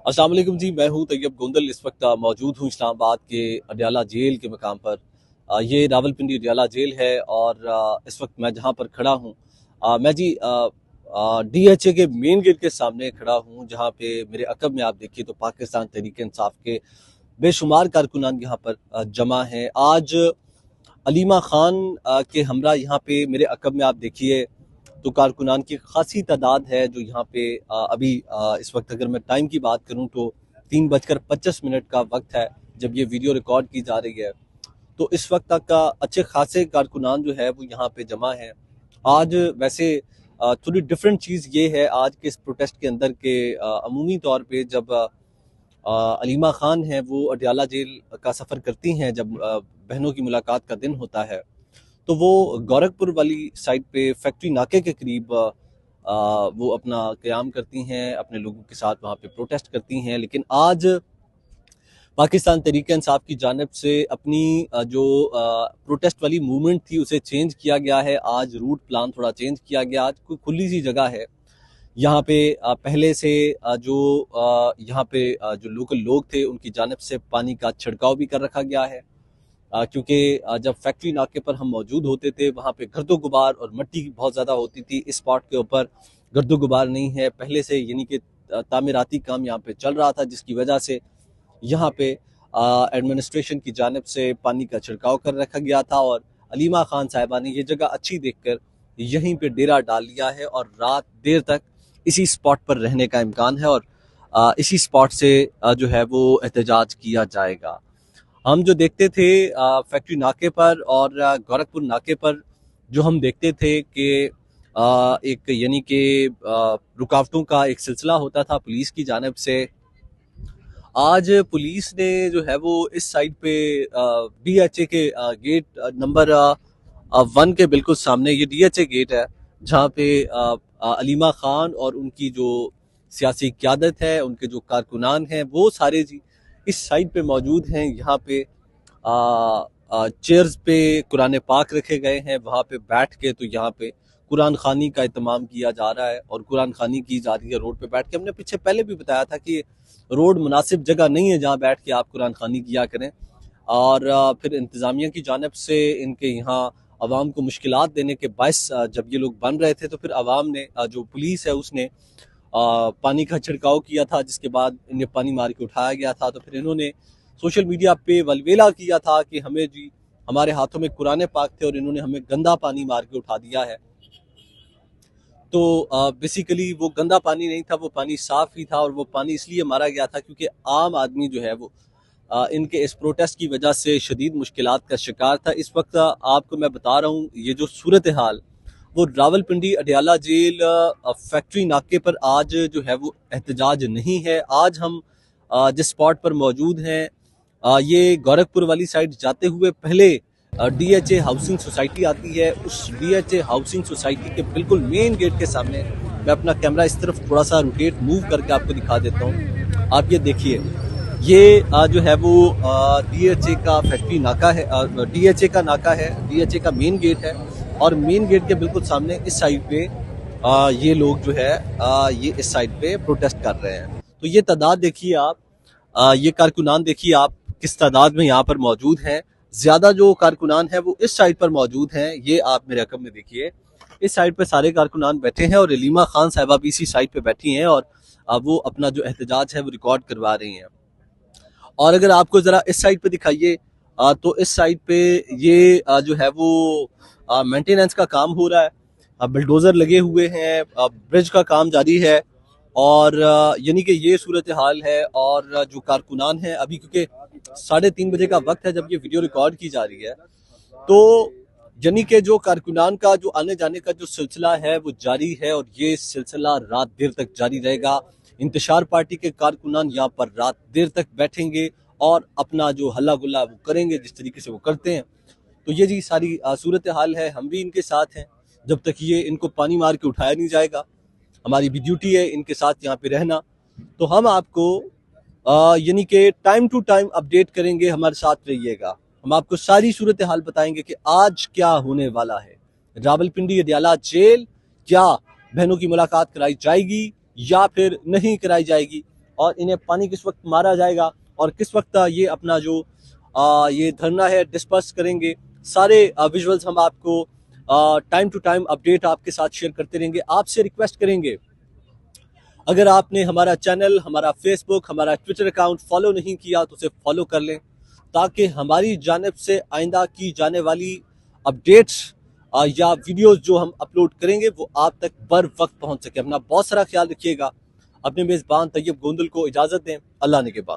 अस्सलाम वालेकुम जी। मैं हूं तैयब गोंदल। इस वक्त मौजूद हूं इस्लामाबाद के अडयाला जेल के मकाम पर। ये रावलपिंडी अडयाला जेल है और इस वक्त मैं जहां पर खड़ा हूं, मैं जी DHA के मेन गेट के सामने खड़ा हूं, जहां पे मेरे अकब में आप देखिए तो पाकिस्तान तहरीक इंसाफ के बेशुमार कारकुनान यहाँ पर जमा हैं। आज अलीमा खान के हमरा यहाँ पे मेरे अकब में आप देखिए तो कारकुनान की खासी तादाद है जो यहाँ पे अभी इस वक्त अगर मैं टाइम की बात करूँ तो 3:25 का वक्त है जब ये वीडियो रिकॉर्ड की जा रही है। तो इस वक्त तक का अच्छे खासे कारकुनान जो है वो यहाँ पे जमा है। आज वैसे थोड़ी डिफरेंट चीज़ ये है आज के इस प्रोटेस्ट के अंदर के अमूमी तौर पे जब अलीमा खान है वो अडयाला जेल का सफ़र करती हैं, जब बहनों की मुलाकात का दिन होता है तो वो गोरखपुर वाली साइड पे फैक्ट्री नाके के करीब वो अपना क़याम करती हैं, अपने लोगों के साथ वहाँ पे प्रोटेस्ट करती हैं। लेकिन आज पाकिस्तान तहरीक इंसाफ की जानिब से अपनी जो प्रोटेस्ट वाली मूवमेंट थी उसे चेंज किया गया है। आज रूट प्लान थोड़ा चेंज किया गया। आज कोई खुली सी जगह है यहाँ पे, पहले से जो यहाँ पे जो लोकल लोग थे उनकी जानिब से पानी का छिड़काव भी कर रखा गया है, क्योंकि जब फैक्ट्री नाके पर हम मौजूद होते थे वहाँ पे गर्दो गुबार और मिट्टी बहुत ज़्यादा होती थी। इस स्पॉट के ऊपर गर्दो गुबार नहीं है पहले से, यानी कि तामीराती काम यहाँ पे चल रहा था, जिसकी वजह से यहाँ पे एडमिनिस्ट्रेशन की जानिब से पानी का छिड़काव कर रखा गया था। और अलीमा खान साहिबा ने ये जगह अच्छी देखकर यहीं पे डेरा डाल लिया है और रात देर तक इसी स्पॉट पर रहने का इम्कान है और इसी स्पॉट से जो है वो एहतजाज किया जाएगा। हम जो देखते थे फैक्ट्री नाके पर और गोरखपुर नाके पर, जो हम देखते थे कि एक यानी कि रुकावटों का एक सिलसिला होता था पुलिस की जानिब से। आज पुलिस ने जो है वो इस साइड पे DHA के गेट नंबर 1 के बिल्कुल सामने, ये DHA गेट है जहाँ पे अलीमा खान और उनकी जो सियासी क़यादत है, उनके जो कारकुनान हैं वो सारे जी इस साइड पे मौजूद हैं। यहाँ पे चेयर्स पे कुरान पाक रखे गए हैं, वहाँ पे बैठ के तो यहाँ पे कुरान खानी का इत्माम किया जा रहा है और कुरान खानी की जा रही है रोड पे बैठ के। हमने पीछे पहले भी बताया था कि रोड मुनासिब जगह नहीं है जहाँ बैठ के आप कुरान खानी किया करें। और फिर इंतज़ामिया की जानिब से इनके यहाँ आवाम को मुश्किलात देने के बायस जब ये लोग बन रहे थे तो फिर आवाम ने, जो पुलिस है उसने पानी का छिड़काव किया था, जिसके बाद इन्हें पानी मार के उठाया गया था। तो फिर इन्होंने सोशल मीडिया पे वलवेला किया था कि हमें जी, हमारे हाथों में कुरान पाक थे और इन्होंने हमें गंदा पानी मार के उठा दिया है। तो बेसिकली वो गंदा पानी नहीं था, वो पानी साफ ही था और वो पानी इसलिए मारा गया था क्योंकि आम आदमी जो है वो इनके इस प्रोटेस्ट की वजह से शदीद मुश्किलात का शिकार था। इस वक्त आपको मैं बता रहा हूँ ये जो सूरत हाल वो रावलपिंडी अडयाला जेल फैक्ट्री नाके पर आज जो है वो एहतजाज नहीं है। आज हम जिस स्पॉट पर मौजूद हैं ये गोरखपुर वाली साइड जाते हुए पहले DHA हाउसिंग सोसाइटी आती है। उस DHA हाउसिंग सोसाइटी के बिल्कुल मेन गेट के सामने मैं अपना कैमरा इस तरफ थोड़ा सा रोटेट मूव करके आपको दिखा देता हूँ। आप ये देखिए, ये जो है वो DHA का फैक्ट्री नाका है, DHA का नाका है, DHA का मेन गेट है और मेन गेट के बिल्कुल सामने इस साइड पे ये लोग जो है ये इस साइड पे प्रोटेस्ट कर रहे हैं। तो ये तादाद देखिए आप, ये कारकुनान देखिए आप किस तादाद में यहाँ पर मौजूद हैं। ज्यादा जो कारकुनान है वो इस साइड पर मौजूद हैं, ये आप मेरे रकम में देखिए, इस साइड पे सारे कारकुनान बैठे हैं और अलीमा खान साहिबा भी इसी साइड पे बैठी हैं और वो अपना जो एहतजाज है वो रिकॉर्ड करवा रही हैं। और अगर आपको जरा इस साइड पे दिखाइए तो इस साइड पे ये जो है वो मेंटेनेंस का काम हो रहा है, बिल्डोजर लगे हुए हैं, ब्रिज का काम जारी है और यानी कि ये सूरत हाल है। और जो कारकुनान है अभी, क्योंकि 3:30 बजे का वक्त है जब ये वीडियो रिकॉर्ड की जा रही है, तो यानी कि जो कारकुनान का जो आने जाने का जो सिलसिला है वो जारी है और ये सिलसिला रात देर तक जारी रहेगा। इंतशार पार्टी के कारकुनान यहाँ पर रात देर तक बैठेंगे और अपना जो हल्ला गुल्ला वो करेंगे जिस तरीके से वो करते हैं। तो ये जी सारी सूरत हाल है, हम भी इनके साथ हैं जब तक ये इनको पानी मार के उठाया नहीं जाएगा। हमारी भी ड्यूटी है इनके साथ यहाँ पे रहना। तो हम आपको यानी कि टाइम टू टाइम अपडेट करेंगे, हमारे साथ रहिएगा। हम आपको सारी सूरत हाल बताएंगे कि आज क्या होने वाला है। रावलपिंडी अडयाला जेल, क्या बहनों की मुलाकात कराई जाएगी या फिर नहीं कराई जाएगी, और इन्हें पानी किस वक्त मारा जाएगा और किस वक्त ये अपना जो ये धरना है डिस्पर्स करेंगे, सारे विजुअल्स हम आपको टाइम टू टाइम अपडेट आपके साथ शेयर करते रहेंगे। आपसे रिक्वेस्ट करेंगे, अगर आपने हमारा चैनल, हमारा फेसबुक, हमारा ट्विटर अकाउंट फॉलो नहीं किया तो उसे फॉलो कर लें, ताकि हमारी जानिब से आइंदा की जाने वाली अपडेट्स या वीडियोस जो हम अपलोड करेंगे वो आप तक बर वक्त पहुंच सके। अपना बहुत सारा ख्याल रखिएगा। अपने मेज़बान तैयब गोंदल को इजाज़त दें। अल्लाह ने के बाद।